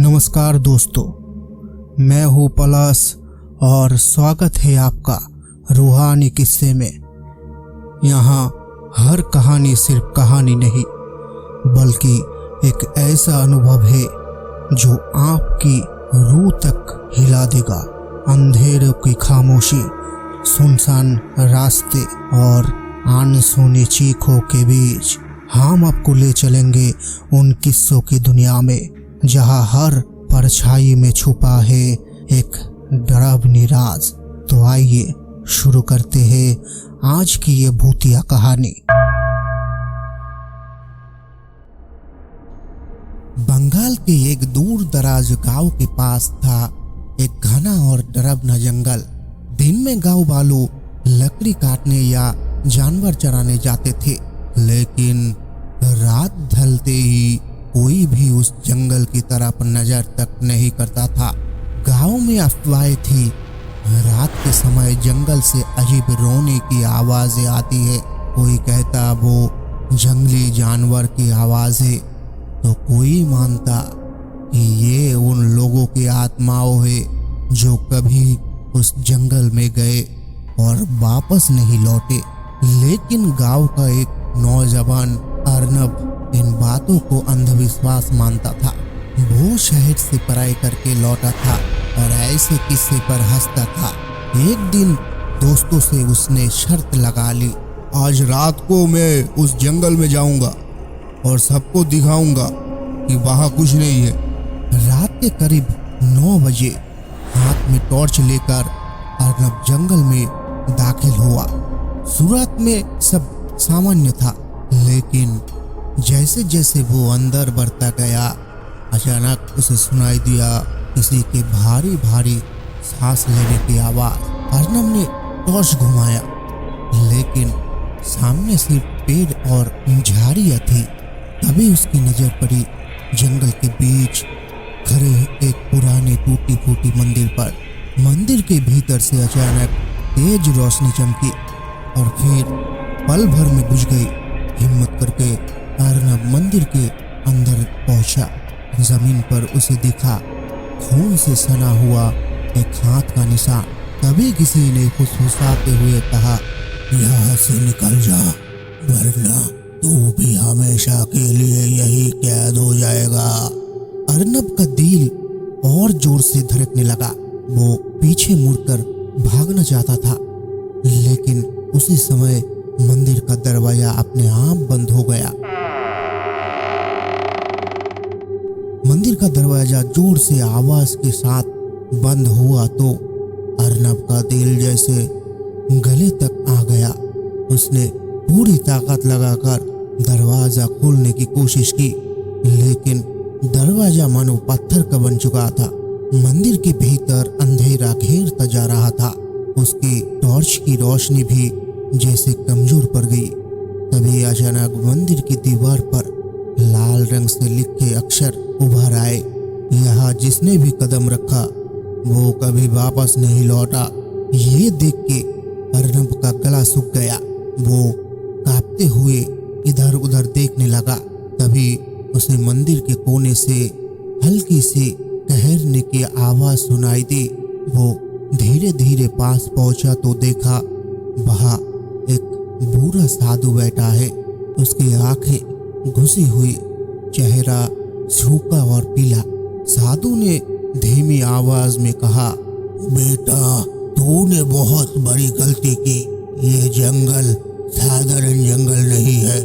नमस्कार दोस्तों, मैं हूँ पलाश और स्वागत है आपका रूहानी किस्से में। यहाँ हर कहानी सिर्फ कहानी नहीं बल्कि एक ऐसा अनुभव है जो आपकी रूह तक हिला देगा। अंधेरों की खामोशी, सुनसान रास्ते और अनसुनी चीखों के बीच हम आपको ले चलेंगे उन किस्सों की दुनिया में जहाँ हर परछाई में छुपा है एक डरावनी राज। तो आइए शुरू करते हैं आज की ये भूतिया कहानी। बंगाल के एक दूर दराज गांव के पास था एक घना और डरावना जंगल। दिन में गांव वालों लकड़ी काटने या जानवर चराने जाते थे, लेकिन रात ढलते ही कोई भी उस जंगल की तरफ नजर तक नहीं करता था। गांव में अफवाहें थी, रात के समय जंगल से अजीब रोने की आवाजें आती है। कोई कहता वो जंगली जानवर की आवाज है, तो कोई मानता कि ये उन लोगों की आत्माओं है जो कभी उस जंगल में गए और वापस नहीं लौटे। लेकिन गांव का एक नौजवान अर्नब इन बातों को अंधविश्वास मानता था। वो शहर से पढ़ाई करके लौटा था और ऐसे किस्से पर हंसता था। एक दिन दोस्तों से उसने शर्त लगा ली, आज रात को मैं उस जंगल में जाऊंगा और सबको दिखाऊंगा कि वहां कुछ नहीं है। रात के करीब 9 बजे हाथ में टॉर्च लेकर अर्नब जंगल में दाखिल हुआ। शुरुआत में सब सामान्य था, लेकिन जैसे जैसे वो अंदर बढ़ता गया, अचानक उसे सुनाई दिया किसी के भारी भारी सांस लेने की आवाज। अर्नब ने टॉर्च घुमाया, लेकिन सामने सिर्फ पेड़ और झाड़ियां थी। तभी उसकी नजर पड़ी जंगल के बीच खड़े एक पुरानी टूटी फूटी मंदिर पर। मंदिर के भीतर से अचानक तेज रोशनी चमकी और फिर पल भर में बुझ गई। हिम्मत करके अर्नब मंदिर के अंदर पहुंचा। जमीन पर उसे दिखा खून से सना हुआ एक हाथ का निशान। तभी किसी ने फुसफुसाते हुए कहा, यहाँ से निकल जा, वरना तू भी हमेशा के लिए यही कैद हो जाएगा। अर्नब का दिल और जोर से धड़कने लगा। वो पीछे मुड़कर भागना चाहता था, लेकिन उसी समय मंदिर का दरवाजा अपने आप बंद हो गया। मंदिर का दरवाजा जोर से आवाज के साथ बंद हुआ तो अर्नब का दिल जैसे गले तक आ गया। उसने पूरी ताकत लगाकर दरवाजा खोलने की कोशिश की, लेकिन दरवाजा मानो पत्थर का बन चुका था। मंदिर के भीतर अंधेरा घेरता जा रहा था। उसकी टॉर्च की रोशनी भी जैसे कमजोर पड़ गई। तभी अचानक मंदिर की दीवार पर लाल रंग से लिखे अक्षर उभर आए, यहाँ जिसने भी कदम रखा वो कभी वापस नहीं लौटा। ये देख के अर्नब का गला सूख गया। वो कांपते हुए इधर उधर देखने लगा। तभी उसे मंदिर के कोने से हल्की सी कहरने की आवाज सुनाई दी। वो धीरे धीरे पास पहुंचा तो देखा वहां एक बूढ़ा साधु बैठा है। उसकी आंखें घुसी हुई, चेहरा सूखा और पीला। साधु ने धीमी आवाज में कहा, बेटा तूने बहुत बड़ी गलती की। ये जंगल साधारण जंगल नहीं है,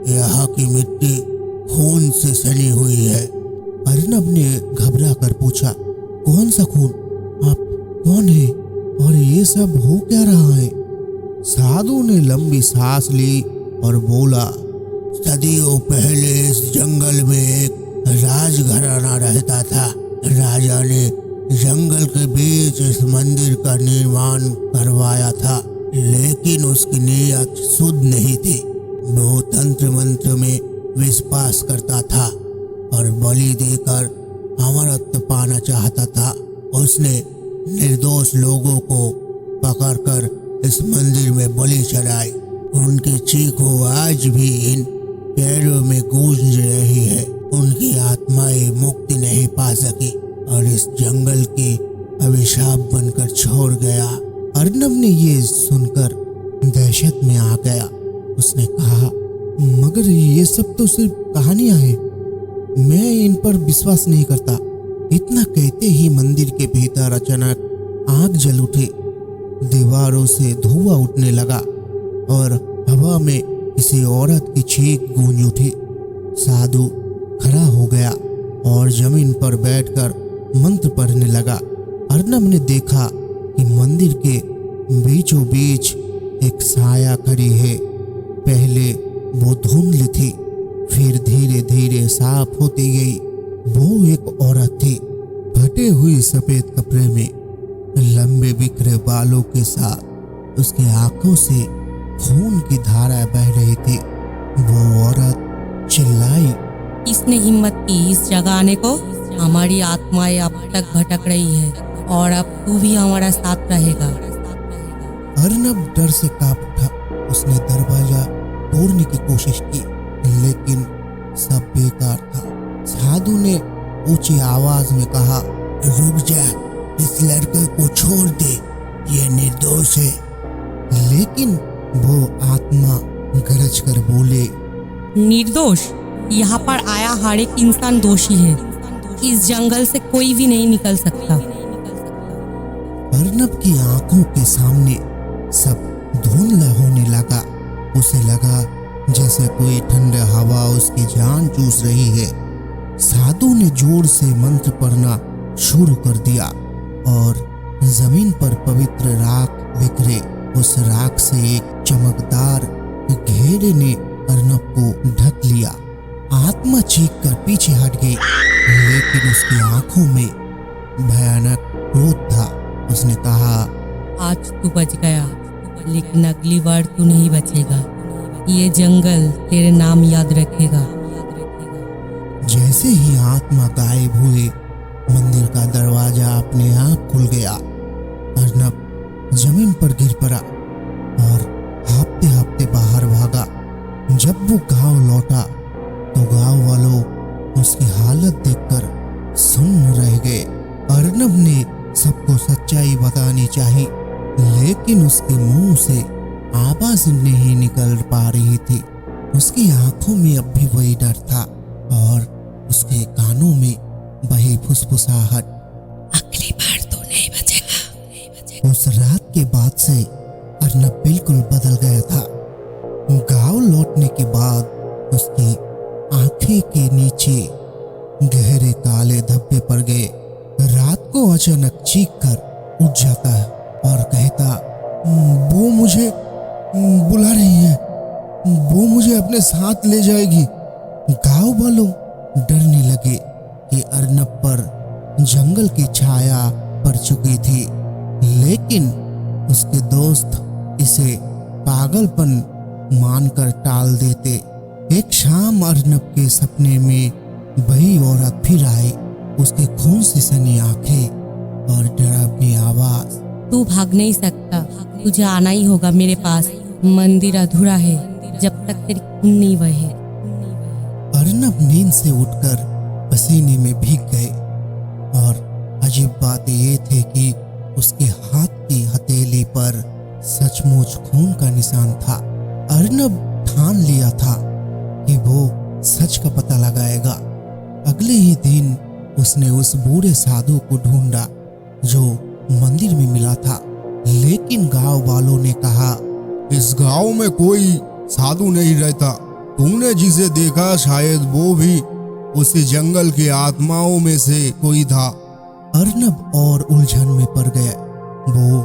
यहाँ की मिट्टी खून से सनी हुई है। अर्नब ने घबरा कर पूछा, कौन सा खून? आप कौन है और ये सब हो क्या रहा है? साधु ने लंबी सांस ली और बोला, सदियों पहले इस जंगल में एक राजघराना रहता था। राजा ने जंगल के बीच इस मंदिर का निर्माण करवाया था, लेकिन उसकी नीयत शुद्ध नहीं थी। वो तंत्र मंत्र में विश्वास करता था और बलि देकर अमरत्व पाना चाहता था। उसने निर्दोष लोगों को पकड़कर इस मंदिर में बलि चढ़ाई। उनकी चीखों आज भी इन पेड़ों में गूंज रही है। उनकी आत्माएं मुक्ति नहीं पा सकी और इस जंगल के अभिशाप बनकर छोड़ गया। अर्नब ने ये सुनकर दहशत में आ गया। उसने कहा, मगर ये सब तो सिर्फ कहानियां हैं, मैं इन पर विश्वास नहीं करता। इतना कहते ही मंदिर के भीतर अचानक आग जल उठी, दीवारों से धुआं उठने लगा और हवा में किसी औरत की चीख गूंज उठी। साधु खड़ा हो गया और जमीन पर बैठकर मंत्र पढ़ने लगा। अर्नब ने देखा कि मंदिर के बीचों बीच एक साया खड़ी है। पहले वो धुंधली थी, फिर धीरे धीरे साफ होती गई। वो एक औरत थी, फटे हुई सफेद कपड़े में, लंबे बिखरे बालों के साथ। उसके आंखों से खून की धारा बह रही थी। वो औरत चिल्लाई, इसने हिम्मत की इस जगह आने को? हमारी आत्माएं अब तक भटक रही है और अब तू भी हमारा साथ रहेगा। अर्नब डर से कांप उठा। उसने दरवाजा तोड़ने की कोशिश की, लेकिन सब बेकार था। साधु ने ऊंची आवाज में कहा, रुक जा, इस लड़के को छोड़ दे, ये निर्दोष है। लेकिन वो आत्मा गरज कर बोले, निर्दोष? यहाँ पर आया हर एक इंसान दोषी है। इस जंगल से कोई भी नहीं निकल सकता। अर्नब की आंखों के सामने सब धुंधला होने लगा। उसे लगा जैसे कोई ठंडा हवा उसकी जान चूस रही है। साधु ने जोर से मंत्र पढ़ना शुरू कर दिया और जमीन पर पवित्र राख बिखरे। उस राख से एक चमकदार घेरे ने अर्नब को ढक लिया। आत्मा चीख कर पीछे हट गई, लेकिन उसकी आंखों में भयानक क्रोध था। उसने कहा, आज तू बच गया, लेकिन अगली बार तू नहीं बचेगा। ये जंगल तेरे नाम याद रखेगा। जैसे ही आत्मा गायब हुए, मंदिर का दरवाजा अपने आप खुल गया। अर्नब जमीन पर गिर पड़ा और हाँफते हाँफते बाहर भागा। जब वो गांव लौटा तो गांव वालों उसकी हालत देखकर सुन्न रह गए। अर्नब ने सबको सच्चाई बतानी चाहिए, लेकिन उसके मुंह से आवाज नहीं निकल पा रही थी। उसकी आंखों में अब भी वही डर था और उसके कानों में वही फुसफुसाहट, अगली बार तो नहीं बचेगा। उस रात के बाद से अर्नब बिल्कुल बदल गया था। गांव लौटने के बाद उसकी आंखें के नीचे गहरे काले धब्बे पड़ गए। रात को अचानक चीख कर उठ जाता है और कहता, वो मुझे बुला रही है, वो मुझे अपने साथ ले जाएगी। गांव वालों डरने लगे कि अर्नब पर जंगल की छाया पड़ चुकी थी, लेकिन उसके दोस्त इसे पागलपन मानकर टाल देते। एक शाम अर्नब के सपने में वही औरत फिर आई। उसके खून से सनी आंखें और डरावनी आवाज, तू भाग नहीं सकता, तुझे आना ही होगा मेरे पास। मंदिर अधूरा है जब तक तेरी खून नहीं बहे। अर्नब नींद से उठकर पसीने में भीग गए और अजीब बात ये थी कि उसके हाथ की हथेली पर सचमुच खून का निशान था। अर्नब ठान लिया था कि वो सच का पता लगाएगा। अगले ही दिन उसने उस बूढ़े साधु को ढूंढा जो मंदिर में मिला था, लेकिन गांव वालों ने कहा, इस गांव में कोई साधु नहीं रहता। तुमने जिसे देखा शायद वो भी उसी जंगल की आत्माओं में से कोई था। अर्नब और उलझन में पड़ गए। वो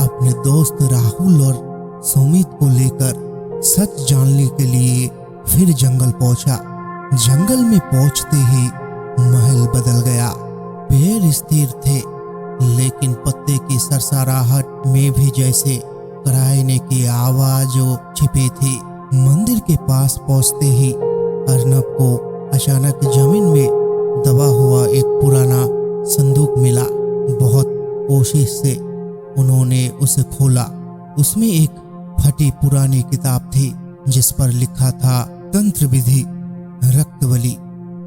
अपने दोस्त राहुल और सुमित को लेकर सच जानने के लिए फिर जंगल पहुंचा। जंगल में पहुंचते ही महल बदल गया। पेड़ स्थिर थे, लेकिन पत्ते की सरसराहट में भी जैसे कराहने की आवाज छिपी थी। मंदिर के पास पहुंचते ही अर्नब को अचानक जमीन में दबा हुआ एक पुराना संदूक मिला। बहुत कोशिश से उन्होंने उसे खोला। उसमें एक फटी पुरानी किताब थी जिस पर लिखा था तंत्र विधि रक्तबलि।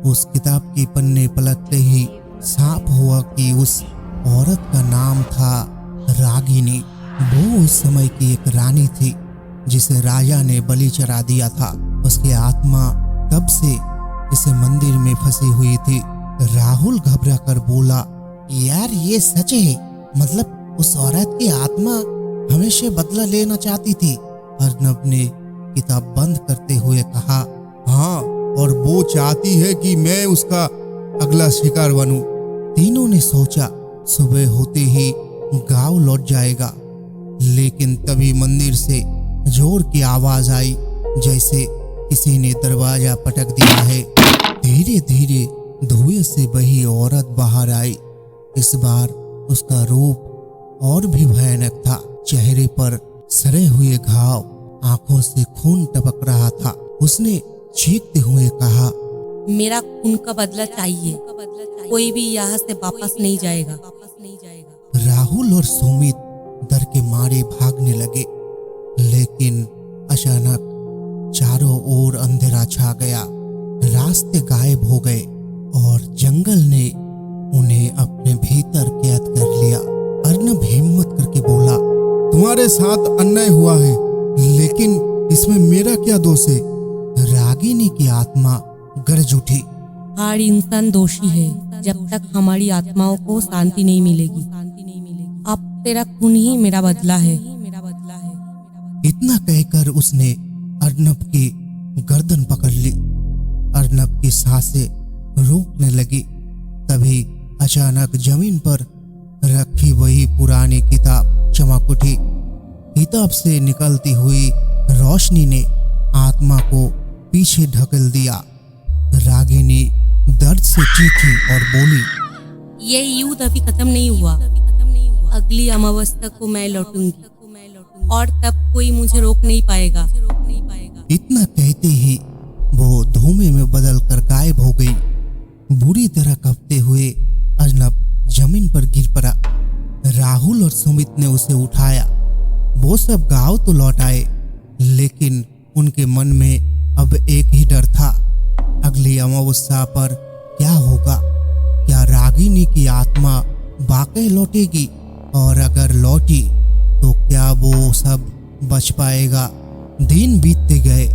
उस किताब के पन्ने पलटते ही साफ हुआ कि उस औरत का नाम था रागिनी। वो उस समय की एक रानी थी जिसे राजा ने बलि चढ़ा दिया था। उसकी आत्मा तब से इस मंदिर में फंसी हुई थी। राहुल घबरा कर बोला, यार ये सच है? मतलब उस औरत की आत्मा हमेशा बदला लेना चाहती थी? अर्नब ने किताब बंद करते हुए कहा, हाँ, और वो चाहती है कि मैं उसका अगला शिकार बनूं। तीनों ने सोचा सुबह होते ही गांव लौट जाएगा, लेकिन तभी मंदिर से जोर की आवाज आई, जैसे किसी ने दरवाजा पटक दिया है। धीरे धीरे धुएं से बही औरत बाहर आई। इस बार उसका रूप और भी भयानक था। चेहरे पर सड़े हुए घाव, आंखों से खून टपक रहा था। उसने चीखते हुए कहा, मेरा खून का बदला चाहिए। कोई भी यहाँ से वापस नहीं जाएगा। राहुल और सुमित डर के मारे भागने लगे, लेकिन अचानक चारों ओर अंधेरा छा गया। रास्ते गायब हो गए और जंगल ने उन्हें अपने भीतर कैद कर लिया। अर्नब हिम्मत करके बोला, तुम्हारे साथ अन्याय हुआ है, लेकिन इसमें मेरा क्या दोष है? रागिनी की आत्मा गरज उठी, हर इंसान दोषी है जब तक हमारी आत्माओं को शांति नहीं मिलेगी। अब तेरा खून ही मेरा बदला है। इतना कहकर उसने अर्नब की गर्दन पकड़ ली। अर्नब की सांसें रुकने लगी। तभी अचानक जमीन पर रखी वही पुरानी किताब चमक उठी। किताब से निकलती हुई रोशनी ने आत्मा को पीछे ढकेल दिया। रागिनी दर्द से चीखी और बोली, ये युद्ध अभी खत्म नहीं हुआ। अगली अमावस्या को मैं लौटूंगी और तब कोई मुझे रोक नहीं पाएगा। इतना कहते ही वो धुएं में बदल कर गायब हो गई। बुरी तरह कांपते हुए अर्नब जमीन पर गिर पड़ा। राहुल और सुमित ने उसे उठाया। वो सब गांव तो लौट आए, लेकिन उनके मन में अब एक ही डर था, अगली अमावस्या पर क्या होगा? क्या रागिनी की आत्मा वाकई लौटेगी? और अगर लौटी तो क्या वो सब बच पाएगा? दिन बीतते गए।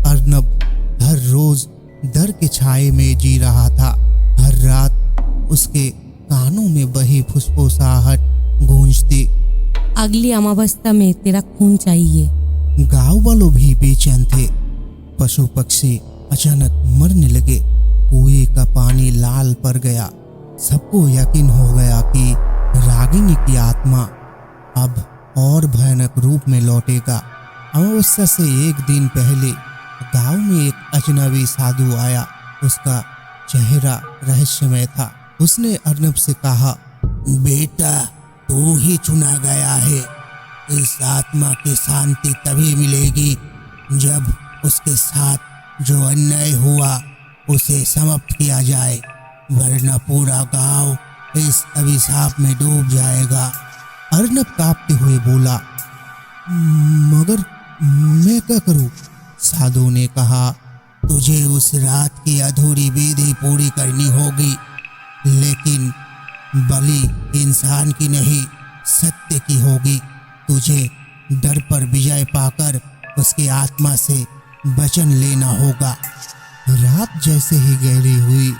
अर्नब हर रोज डर के छाए में जी रहा था। हर रात उसके कानों में वही फुसफुसाहट गूंजती, अगली अमावस्या में तेरा खून चाहिए। गांव वालों भी बेचैन थे। पशु पक्षी अचानक मरने लगे। कुएं का पानी लाल पड़ गया। सबको यकीन हो गया कि रागिनी की आत्मा अब और भयानक रूप में लौटेगा। अमावस्या से एक दिन पहले गांव में एक अजनबी साधु आया। उसका चेहरा रहस्यमय था। उसने अर्नब से कहा, बेटा, तू ही चुना गया है। इस आत्मा की शांति तभी मिलेगी जब उसके साथ जो अन्याय हुआ उसे समाप्त किया जाए, वरना पूरा गांव इस अभिशाप में डूब जाएगा। अर्नब कांपते हुए बोला, मगर मैं क्या करूं? साधु ने कहा, तुझे उस रात की अधूरी विधि पूरी करनी होगी, लेकिन बलि इंसान की नहीं, सत्य की होगी। तुझे डर पर विजय पाकर उसकी आत्मा से वचन लेना होगा। रात जैसे ही गहरी हुई,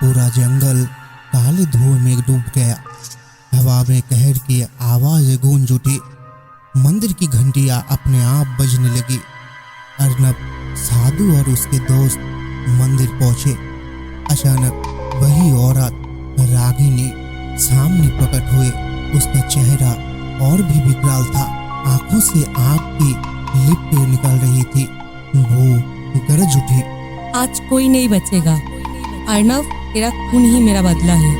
पूरा जंगल काले धुएं में डूब गया। हवा में कहर की आवाज गूंज उठी। मंदिर की घंटियां अपने आप बजने लगी। अर्नब, साधु और उसके दोस्त मंदिर पहुंचे। अचानक वही औरत रागिनी सामने प्रकट हुए। उसका चेहरा और भी विकराल था। आंखों से आग की लिपटें निकल रही थी। वो गरज उठी, आज कोई नहीं बचेगा। अर्नब, तेरा खून ही मेरा बदला है।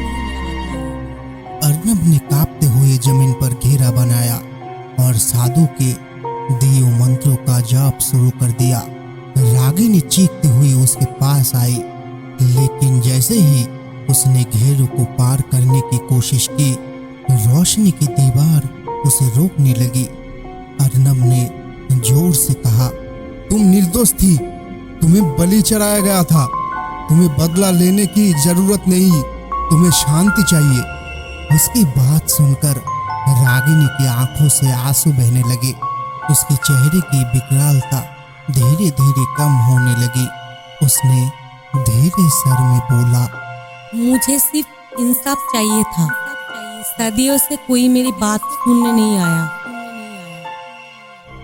अर्नब ने कांपते हुए जमीन पर घेरा बनाया और साधु के दिए मंत्रों का जाप शुरू कर दिया। रागिनी चीखते हुए उसके पास आई, लेकिन जैसे ही उसने घेरों को पार करने की कोशिश की, रोशनी की दीवार उसे रोकने लगी। अर्नब ने जोर से कहा, तुम निर्दोष थी, तुम्हें बलि चढ़ाया गया था, तुम्हें बदला लेने की जरूरत नहीं, तुम्हें शांति चाहिए। उसकी बात सुनकर रागिनी की आंखों से आंसू बहने लगे। उसके चेहरे की विकरालता धीरे धीरे कम होने लगी। उसने धीरे स्वर में बोला, मुझे सिर्फ इंसाफ चाहिए था। सदियों से कोई मेरी बात सुनने नहीं आया।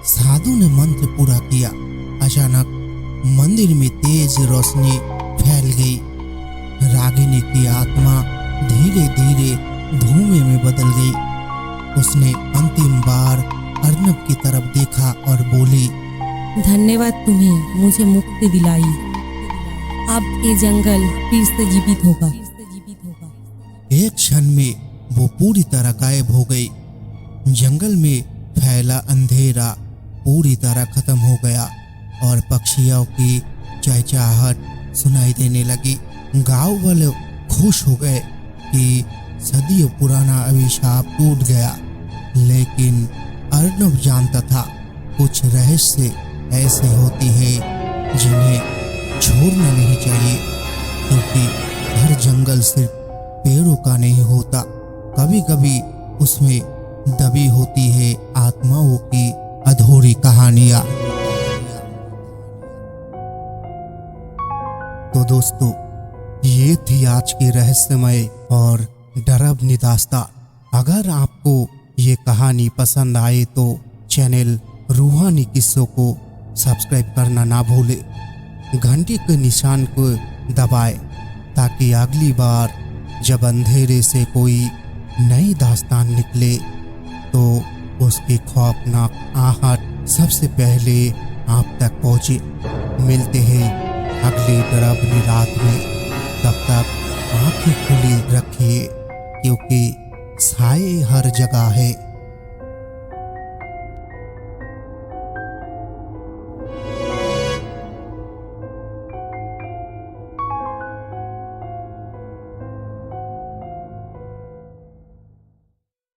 साधु ने मंत्र पूरा किया। अचानक मंदिर में तेज रोशनी फैल गई। रागिनी की आत्मा धीरे धीरे धुएं में बदल गई। उसने अंतिम बार अर्नब की तरफ देखा और बोली, धन्यवाद तुम्हें मुझे मुक्ति दिलाई। अब ये जंगल फिर से जीवित होगा। एक क्षण में वो पूरी तरह गायब हो गई। जंगल में फैला अंधेरा पूरी तरह खत्म हो गया और पक्षियों की चहचहाहट सुनाई देने लगी। गांव वाले खुश हो गए कि सदियों पुराना अभिशाप टूट गया, लेकिन अर्नब जानता था कुछ रहस्य ऐसे होती है जिन्हें छोड़ना नहीं चाहिए, क्योंकि हर जंगल सिर्फ पेड़ों का नहीं होता। कभी कभी उसमें दबी होती है आत्माओं की अधूरी कहानियां। तो दोस्तों, ये थी आज की रहस्यमय और डरावनी दास्तान। अगर आपको ये कहानी पसंद आए तो चैनल रूहानी किस्सों को सब्सक्राइब करना ना भूलें। घंटी के निशान को दबाएं ताकि अगली बार जब अंधेरे से कोई नई दास्तान निकले तो उसकी खौफनाक आहट सबसे पहले आप तक पहुँचे। मिलते हैं अगली डरावनी रात में। तब तक आंखें खुली रखिए, क्योंकि साए हर जगह है।